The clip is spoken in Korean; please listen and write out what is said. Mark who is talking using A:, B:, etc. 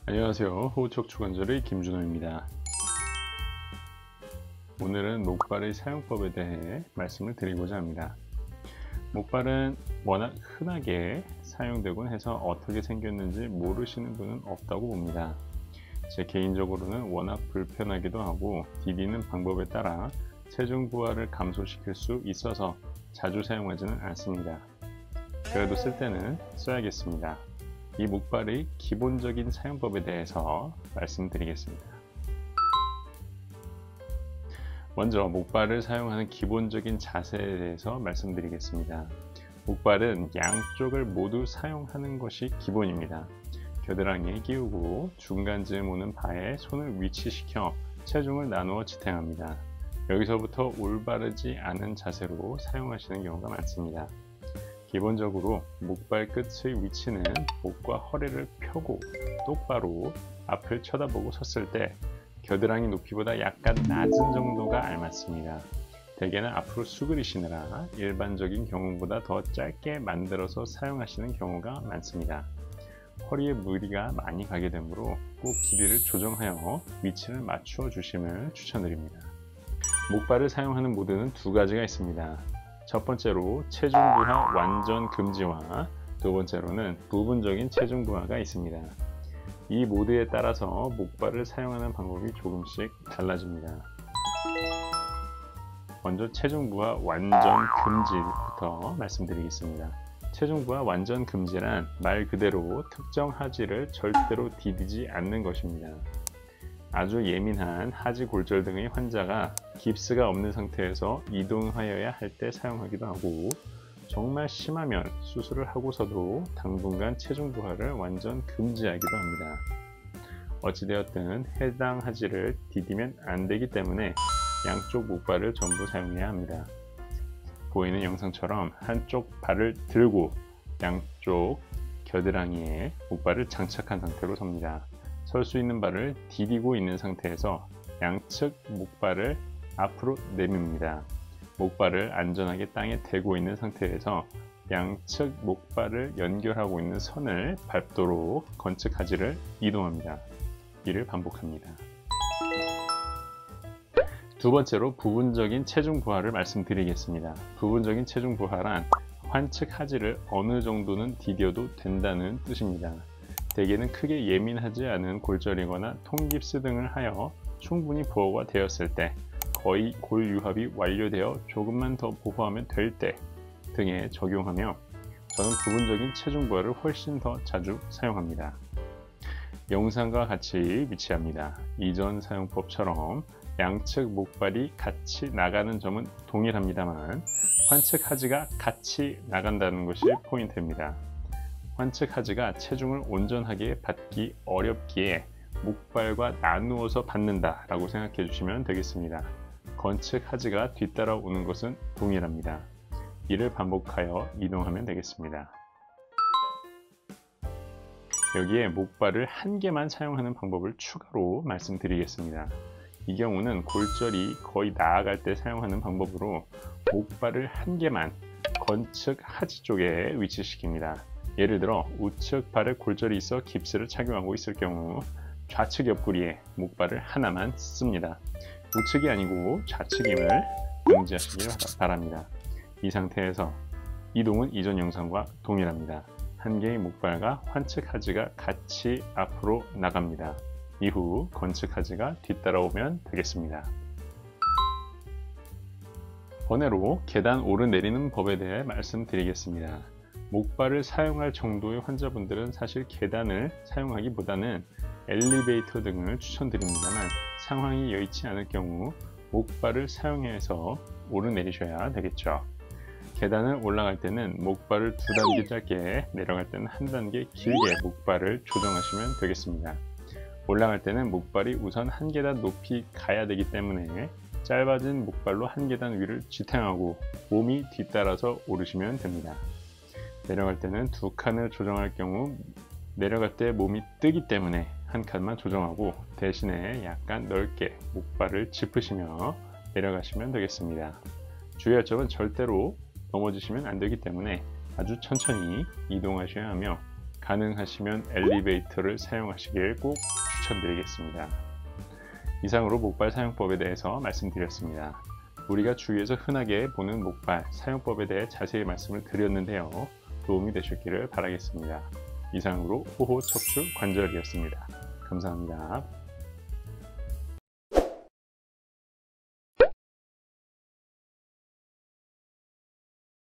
A: 안녕하세요. 호흡척추관절의 김준호입니다. 오늘은 목발의 사용법에 대해 말씀을 드리고자 합니다. 목발은 워낙 흔하게 사용되곤 해서 어떻게 생겼는지 모르시는 분은 없다고 봅니다. 제 개인적으로는 워낙 불편하기도 하고 디디는 방법에 따라 체중 부하를 감소시킬 수 있어서 자주 사용하지는 않습니다. 그래도 쓸 때는 써야겠습니다. 이 목발의 기본적인 사용법에 대해서 말씀드리겠습니다. 먼저 목발을 사용하는 기본적인 자세에 대해서 말씀드리겠습니다. 목발은 양쪽을 모두 사용하는 것이 기본입니다. 겨드랑이에 끼우고 중간쯤 오는 바에 손을 위치시켜 체중을 나누어 지탱합니다. 여기서부터 올바르지 않은 자세로 사용하시는 경우가 많습니다. 기본적으로 목발 끝의 위치는 목과 허리를 펴고 똑바로 앞을 쳐다보고 섰을 때 겨드랑이 높이보다 약간 낮은 정도가 알맞습니다. 대개는 앞으로 수그리시느라 일반적인 경우보다 더 짧게 만들어서 사용하시는 경우가 많습니다. 허리에 무리가 많이 가게 되므로 꼭 길이를 조정하여 위치를 맞추어 주심을 추천드립니다. 목발을 사용하는 모드는 두 가지가 있습니다. 첫 번째로 체중 부하 완전 금지와 두 번째로는 부분적인 체중 부하가 있습니다. 이 모드에 따라서 목발을 사용하는 방법이 조금씩 달라집니다. 먼저 체중 부하 완전 금지부터 말씀드리겠습니다. 체중 부하 완전 금지란 말 그대로 특정 하지를 절대로 디디지 않는 것입니다. 아주 예민한 하지 골절 등의 환자가 깁스가 없는 상태에서 이동하여야 할 때 사용하기도 하고, 정말 심하면 수술을 하고서도 당분간 체중 부하를 완전 금지하기도 합니다. 어찌되었든 해당 하지를 디디면 안 되기 때문에 양쪽 목발을 전부 사용해야 합니다. 보이는 영상처럼 한쪽 발을 들고 양쪽 겨드랑이에 목발을 장착한 상태로 섭니다. 설 수 있는 발을 디디고 있는 상태에서 양측 목발을 앞으로 내밉니다. 목발을 안전하게 땅에 대고 있는 상태에서 양측 목발을 연결하고 있는 선을 밟도록 건측 하지를 이동합니다. 이를 반복합니다. 두 번째로 부분적인 체중 부하를 말씀드리겠습니다. 부분적인 체중 부하란 환측 하지를 어느 정도는 디뎌도 된다는 뜻입니다. 대개는 크게 예민하지 않은 골절이거나 통깁스 등을 하여 충분히 보호가 되었을 때, 거의 골 유합이 완료되어 조금만 더 보호하면 될 때 등에 적용하며, 저는 부분적인 체중 부하를 훨씬 더 자주 사용합니다. 영상과 같이 위치합니다. 이전 사용법처럼 양측 목발이 같이 나가는 점은 동일합니다만 환측 하지가 같이 나간다는 것이 포인트입니다. 환측 하지가 체중을 온전하게 받기 어렵기에 목발과 나누어서 받는다 라고 생각해 주시면 되겠습니다. 건측 하지가 뒤따라 오는 것은 동일합니다. 이를 반복하여 이동하면 되겠습니다. 여기에 목발을 한 개만 사용하는 방법을 추가로 말씀드리겠습니다. 이 경우는 골절이 거의 나아갈 때 사용하는 방법으로 목발을 한 개만 건측 하지 쪽에 위치시킵니다. 예를 들어 우측 발에 골절이 있어 깁스를 착용하고 있을 경우 좌측 옆구리에 목발을 하나만 씁니다. 우측이 아니고 좌측임을 명지하시길 바랍니다. 이 상태에서 이동은 이전 영상과 동일합니다. 한 개의 목발과 환측 하지가 같이 앞으로 나갑니다. 이후 건측 하지가 뒤따라오면 되겠습니다. 번외로 계단 오르내리는 법에 대해 말씀드리겠습니다. 목발을 사용할 정도의 환자분들은 사실 계단을 사용하기보다는 엘리베이터 등을 추천드립니다만, 상황이 여의치 않을 경우 목발을 사용해서 오르내리셔야 되겠죠. 계단을 올라갈 때는 목발을 두 단계 짧게, 내려갈 때는 한 단계 길게 목발을 조정하시면 되겠습니다. 올라갈 때는 목발이 우선 한 계단 높이 가야 되기 때문에 짧아진 목발로 한 계단 위를 지탱하고 몸이 뒤따라서 오르시면 됩니다. 내려갈 때는 두 칸을 조정할 경우 내려갈 때 몸이 뜨기 때문에 한 칸만 조정하고 대신에 약간 넓게 목발을 짚으시며 내려가시면 되겠습니다. 주의할 점은 절대로 넘어지시면 안 되기 때문에 아주 천천히 이동하셔야 하며, 가능하시면 엘리베이터를 사용하시길 꼭 추천드리겠습니다. 이상으로 목발 사용법에 대해서 말씀드렸습니다. 우리가 주위에서 흔하게 보는 목발 사용법에 대해 자세히 말씀을 드렸는데요. 도움이 되셨기를 바라겠습니다. 이상으로 호호 척추 관절이었습니다. 감사합니다.